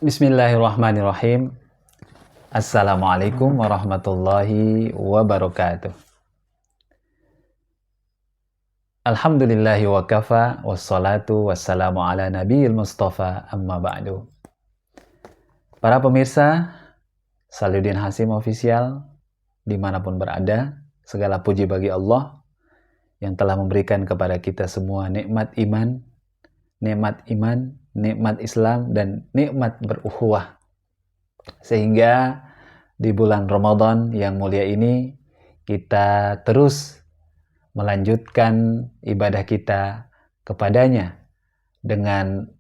Bismillahirrahmanirrahim. Assalamualaikum warahmatullahi wabarakatuh. Alhamdulillahi wa kafa, wassalatu wassalamu ala nabiyil mustafa, amma ba'du. Para pemirsa, Saluddin Hasim Official, dimanapun berada, segala puji bagi Allah yang telah memberikan kepada kita semua nikmat iman, nikmat Islam, dan nikmat berukhuwah. Sehingga di bulan Ramadan yang mulia ini kita terus melanjutkan ibadah kita kepadanya dengan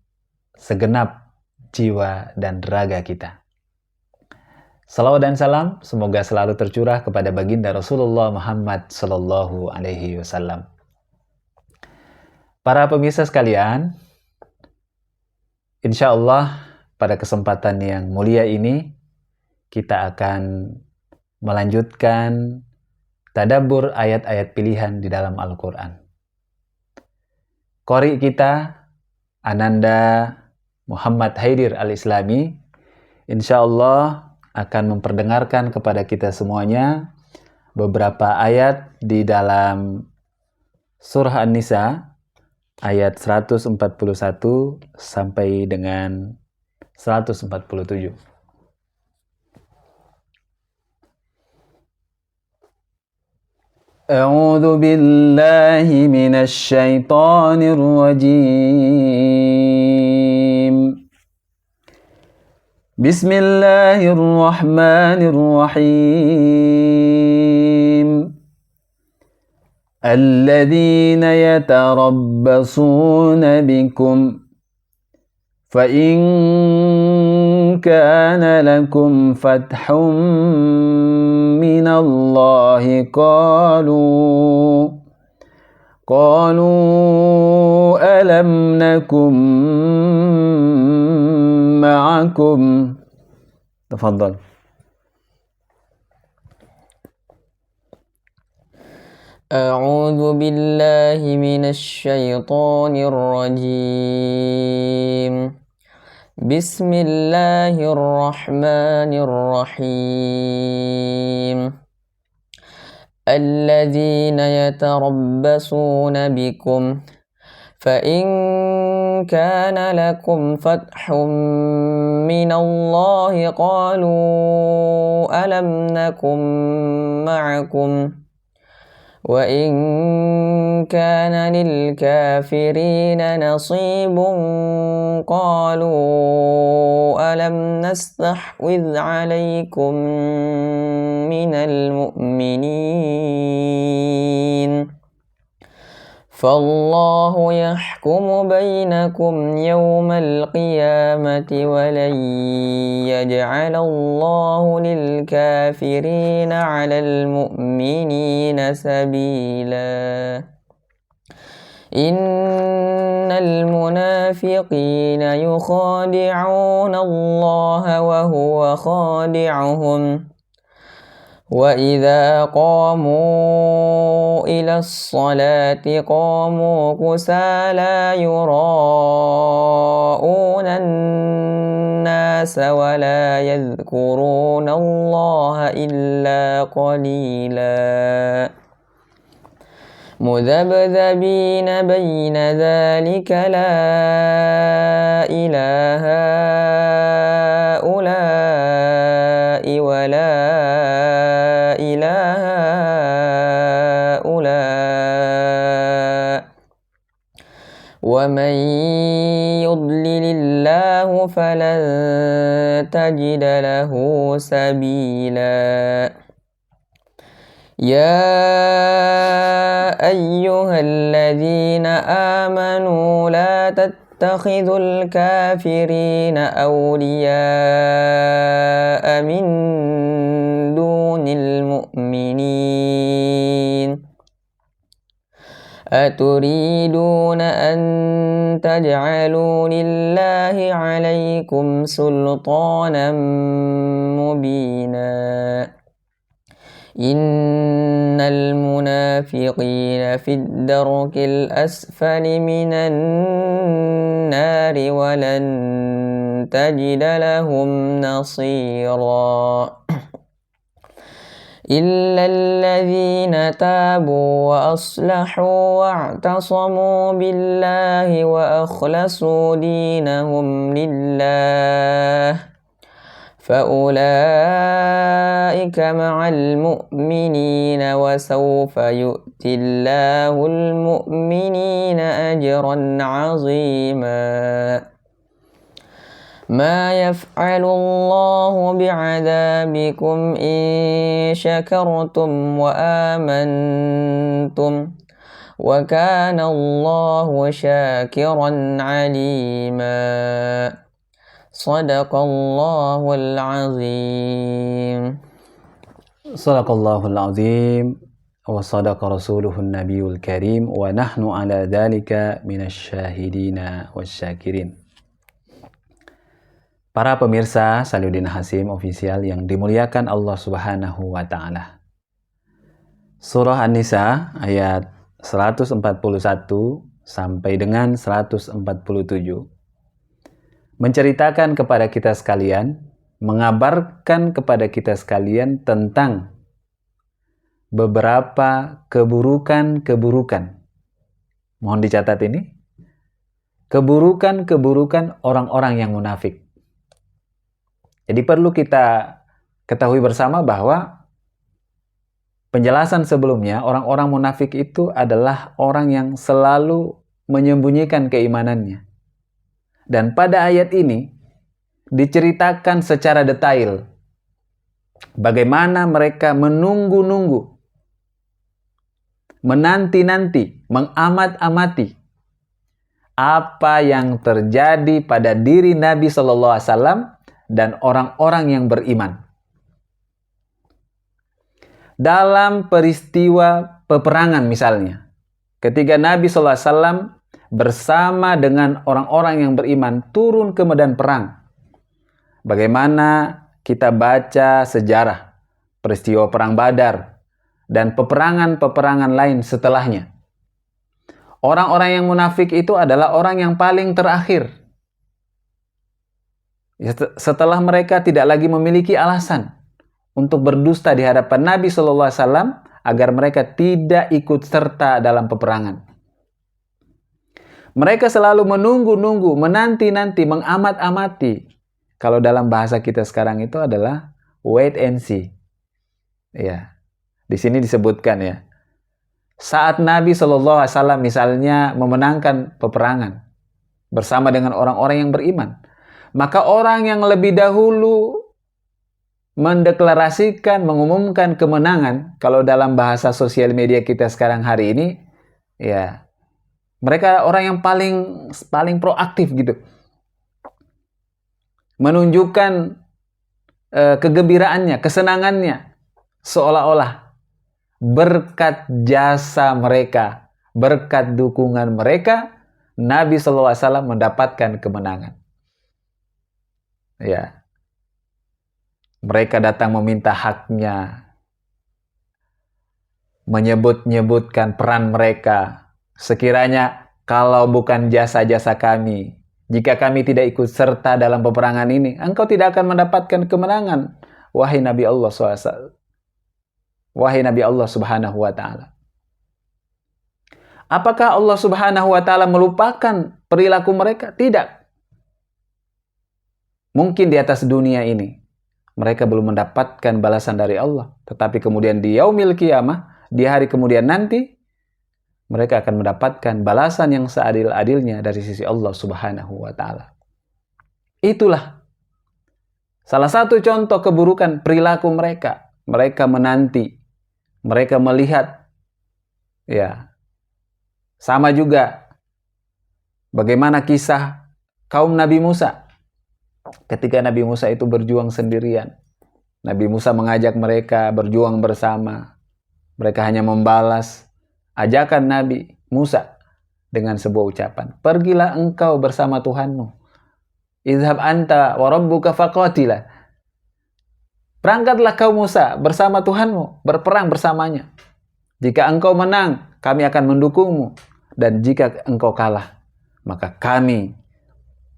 segenap jiwa dan raga kita. Salawat dan salam semoga selalu tercurah kepada baginda Rasulullah Muhammad Sallallahu Alaihi Wasallam. Para pemirsa sekalian, insya Allah pada kesempatan yang mulia ini kita akan melanjutkan tadabbur ayat-ayat pilihan di dalam Al-Quran. Qori kita, Ananda Muhammad Haidir Al-Islami, insya Allah akan memperdengarkan kepada kita semuanya beberapa ayat di dalam Surah An-Nisa, ayat 141 sampai dengan 147. أعوذ بالله من الشيطان الرجيم بسم الله الرحمن الرحيم الذين يتربصون بكم فإن كان لكم فتح من الله قالوا ألم نكن معكم. تفضل. أعوذ بالله من الشيطان الرجيم بسم الله الرحمن الرحيم الذين يتربصون بكم فإن كان لكم فتح من الله قالوا ألم نكن معكم وإن كان للكافرين نصيب قالوا ألم نستحوذ عليكم من المؤمنين فالله يحكم بينكم يوم القيامة ولن يجعل الله للكافرين على المؤمنين سبيلا إن المنافقين يخادعون الله وهو خادعهم وإذا قاموا إلى الصلاة قاموا كسالى يراءون الناس ولا يذكرون الله إلا قليلا مذبذبين بين ذلك لا إله هؤلاء ولا إله هؤلاء ومن يضلل الله فلن تجد له سبيلا يا أيها الذين آمنوا لا تتخذوا الكافرين أولياء من دون المؤمنين أتريدون أن تجعلوا لله عليكم سلطانا مبينا Innal munafiqina fid darkil asfali minan nari walan tajida lahum nasira. إلا الذين تابوا وأصلحوا واعتصموا بالله وأخلصوا دينهم لله فأولئك مع المؤمنين وسوف يؤتي الله المؤمنين أجرا عظيما ما يفعل الله بعذابكم إن شكرتم وآمنتم وكان الله شاكرا عليما صدق الله العظيم Sadaqallahul azim wa sadaqa rasuluhun nabiyul karim wa nahnu ala dhalika minasyahidina wasyakirin. Para pemirsa Saluddin Hasim Official yang dimuliakan Allah Subhanahu wa Ta'ala. Surah An-Nisa ayat 141 sampai dengan 147 menceritakan kepada kita sekalian, mengabarkan kepada kita sekalian tentang beberapa keburukan-keburukan. Mohon dicatat ini. Keburukan-keburukan orang-orang yang munafik. Jadi perlu kita ketahui bersama bahwa penjelasan sebelumnya, orang-orang munafik itu adalah orang yang selalu menyembunyikan keimanannya. Dan pada ayat ini diceritakan secara detail bagaimana mereka menunggu-nunggu, menanti-nanti, mengamat-amati apa yang terjadi pada diri Nabi SAW dan orang-orang yang beriman. Dalam peristiwa peperangan misalnya, ketika Nabi SAW bersama dengan orang-orang yang beriman turun ke medan perang, bagaimana kita baca sejarah peristiwa perang Badar dan peperangan-peperangan lain setelahnya. Orang-orang yang munafik itu adalah orang yang paling terakhir. Setelah mereka tidak lagi memiliki alasan untuk berdusta di hadapan Nabi SAW agar mereka tidak ikut serta dalam peperangan. Mereka selalu menunggu-nunggu, menanti-nanti, mengamat-amati. Kalau dalam bahasa kita sekarang itu adalah wait and see. Ya, di sini disebutkan ya. Saat Nabi SAW misalnya memenangkan peperangan bersama dengan orang-orang yang beriman, maka orang yang lebih dahulu mendeklarasikan, mengumumkan kemenangan, kalau dalam bahasa sosial media kita sekarang hari ini, ya mereka orang yang paling proaktif gitu, menunjukkan kegembiraannya, kesenangannya, seolah-olah berkat jasa mereka, berkat dukungan mereka, Nabi SAW mendapatkan kemenangan. Ya, mereka datang meminta haknya, menyebut-nyebutkan peran mereka. Sekiranya kalau bukan jasa-jasa kami, jika kami tidak ikut serta dalam peperangan ini, engkau tidak akan mendapatkan kemenangan, wahai Nabi Allah SAW. Wahai Nabi Allah Subhanahu wa Ta'ala. Apakah Allah Subhanahu wa Ta'ala melupakan perilaku mereka? Tidak. Mungkin di atas dunia ini mereka belum mendapatkan balasan dari Allah, tetapi kemudian di yaumil qiyamah, di hari kemudian nanti, mereka akan mendapatkan balasan yang seadil-adilnya dari sisi Allah Subhanahu wa Ta'ala. Itulah salah satu contoh keburukan perilaku mereka. Mereka menanti, mereka melihat, ya, sama juga bagaimana kisah kaum Nabi Musa. Ketika Nabi Musa itu berjuang sendirian, Nabi Musa mengajak mereka berjuang bersama. Mereka hanya membalas ajakan Nabi Musa dengan sebuah ucapan, pergilah engkau bersama Tuhanmu. Izhab anta wa rabbuka faqatila. Berangkatlah kau Musa bersama Tuhanmu, berperang bersamanya. Jika engkau menang, kami akan mendukungmu. Dan jika engkau kalah, maka kami,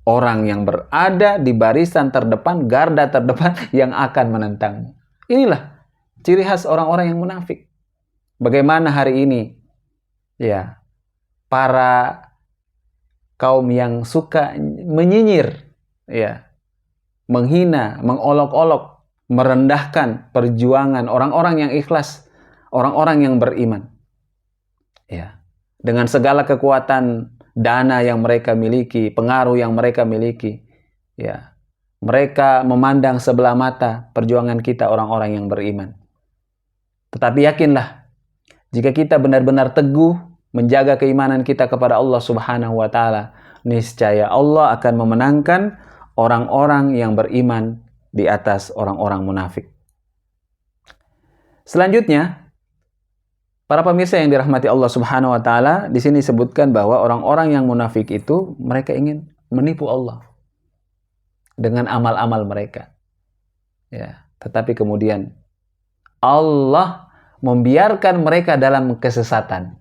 orang yang berada di barisan terdepan, garda terdepan, yang akan menentangmu. Inilah ciri khas orang-orang yang munafik. Bagaimana hari ini, ya, para kaum yang suka menyinyir, ya, menghina, mengolok-olok, merendahkan perjuangan orang-orang yang ikhlas, orang-orang yang beriman. Ya, dengan segala kekuatan dana yang mereka miliki, pengaruh yang mereka miliki, ya, mereka memandang sebelah mata perjuangan kita orang-orang yang beriman. Tetapi yakinlah, jika kita benar-benar teguh menjaga keimanan kita kepada Allah Subhanahu wa taala, niscaya Allah akan memenangkan orang-orang yang beriman di atas orang-orang munafik. Selanjutnya, para pemirsa yang dirahmati Allah Subhanahu wa taala, di sini disebutkan bahwa orang-orang yang munafik itu mereka ingin menipu Allah dengan amal-amal mereka. Ya, tetapi kemudian Allah membiarkan mereka dalam kesesatan.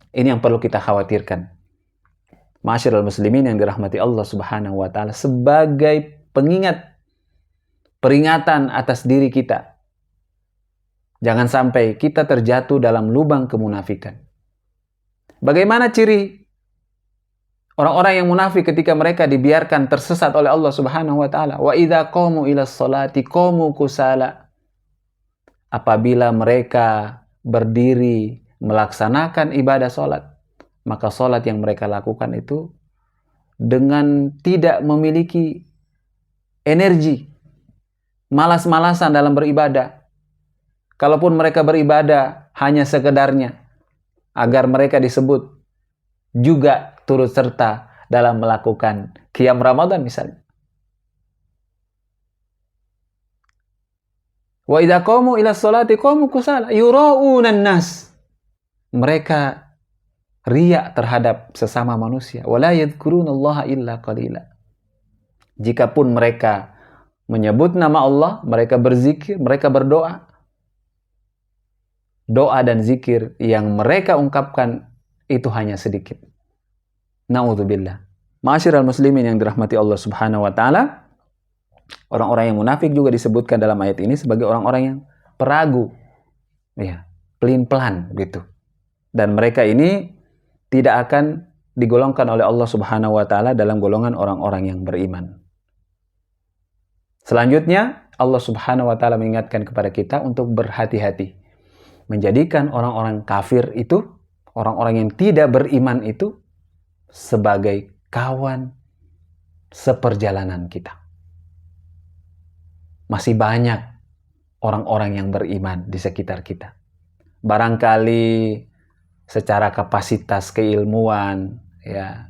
Ini yang perlu kita khawatirkan. Ma'asyiral muslimin yang dirahmati Allah Subhanahu wa taala, sebagai pengingat, peringatan atas diri kita. Jangan sampai kita terjatuh dalam lubang kemunafikan. Bagaimana ciri orang-orang yang munafik ketika mereka dibiarkan tersesat oleh Allah Subhanahu wa taala? Wa idza qamu ila sholati qamu kusala. Apabila mereka berdiri melaksanakan ibadah salat, maka salat yang mereka lakukan itu dengan tidak memiliki energi, malas-malasan dalam beribadah. Kalaupun mereka beribadah hanya sekedarnya, agar mereka disebut juga turut serta dalam melakukan qiyam Ramadan misalnya. Wa idza qamu ila sholati qamu kusala yura'unan nas. Mereka riya terhadap sesama manusia. Wala yadhkurunallaha illa qalila. Jikapun mereka menyebut nama Allah, mereka berzikir, mereka berdoa, doa dan zikir yang mereka ungkapkan itu hanya sedikit. Na'udzubillah. Ma'asyiral muslimin yang dirahmati Allah Subhanahu wa taala, orang-orang yang munafik juga disebutkan dalam ayat ini sebagai orang-orang yang peragu. Ya, pelin-pelan gitu. Dan mereka ini tidak akan digolongkan oleh Allah Subhanahu wa taala dalam golongan orang-orang yang beriman. Selanjutnya, Allah Subhanahu wa taala mengingatkan kepada kita untuk berhati-hati. Menjadikan orang-orang kafir itu, orang-orang yang tidak beriman itu sebagai kawan seperjalanan kita. Masih banyak orang-orang yang beriman di sekitar kita. Barangkali secara kapasitas keilmuan, ya,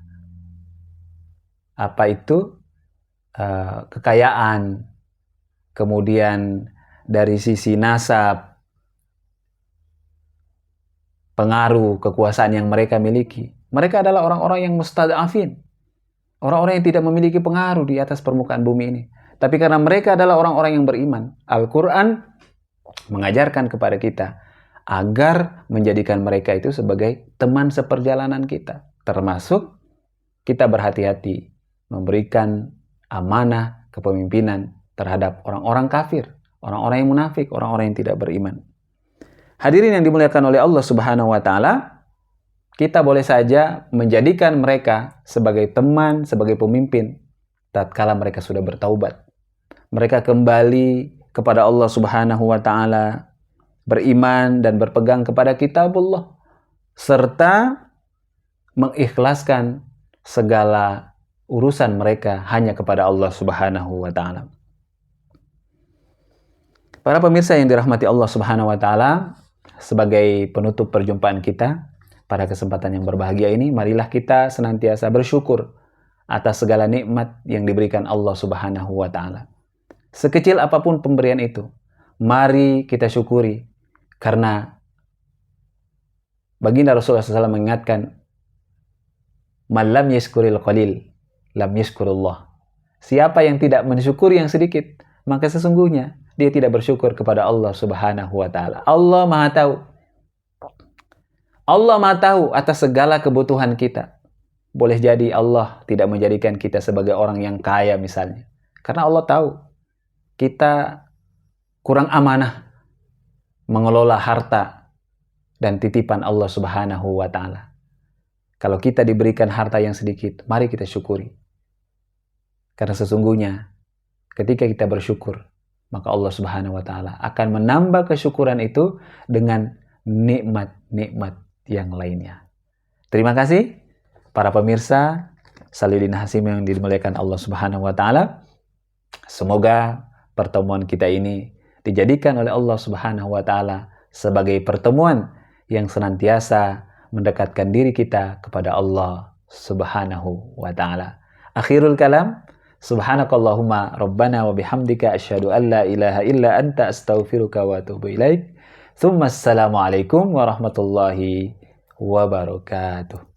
kekayaan, kemudian dari sisi nasab, pengaruh, kekuasaan yang mereka miliki. Mereka adalah orang-orang yang mustad'afin, orang-orang yang tidak memiliki pengaruh di atas permukaan bumi ini. Tapi karena mereka adalah orang-orang yang beriman, Al-Quran mengajarkan kepada kita agar menjadikan mereka itu sebagai teman seperjalanan kita. Termasuk kita berhati-hati memberikan amanah kepemimpinan terhadap orang-orang kafir, orang-orang yang munafik, orang-orang yang tidak beriman. Hadirin yang dimuliakan oleh Allah Subhanahu wa taala, kita boleh saja menjadikan mereka sebagai teman, sebagai pemimpin tatkala mereka sudah bertaubat. Mereka kembali kepada Allah Subhanahu wa taala, beriman dan berpegang kepada kitabullah, serta mengikhlaskan segala urusan mereka hanya kepada Allah Subhanahu wa taala. Para pemirsa yang dirahmati Allah Subhanahu wa taala, sebagai penutup perjumpaan kita pada kesempatan yang berbahagia ini, marilah kita senantiasa bersyukur atas segala nikmat yang diberikan Allah Subhanahu wa taala. Sekecil apapun pemberian itu, mari kita syukuri, karena baginda Rasulullah SAW mengingatkan, "Man lam yashkuril qalil, lam yashkurullah." Siapa yang tidak mensyukuri yang sedikit, maka sesungguhnya dia tidak bersyukur kepada Allah Subhanahu wa taala. Allah Maha tahu. Allah Maha tahu atas segala kebutuhan kita. Boleh jadi Allah tidak menjadikan kita sebagai orang yang kaya misalnya. Karena Allah tahu kita kurang amanah mengelola harta dan titipan Allah Subhanahu wa taala. Kalau kita diberikan harta yang sedikit, mari kita syukuri. Karena sesungguhnya ketika kita bersyukur, maka Allah Subhanahu wa taala akan menambah kesyukuran itu dengan nikmat-nikmat yang lainnya. Terima kasih para pemirsa Saluddin Hasim yang dimuliakan Allah Subhanahu wa taala. Semoga pertemuan kita ini dijadikan oleh Allah Subhanahu wa taala sebagai pertemuan yang senantiasa mendekatkan diri kita kepada Allah Subhanahu wa taala. Akhirul kalam, subhanakallahumma rabbana wa bihamdika asyhadu an la ilaha illa anta astaghfiruka wa atubu ilaik. Tsumma assalamu alaikum warahmatullahi wabarakatuh.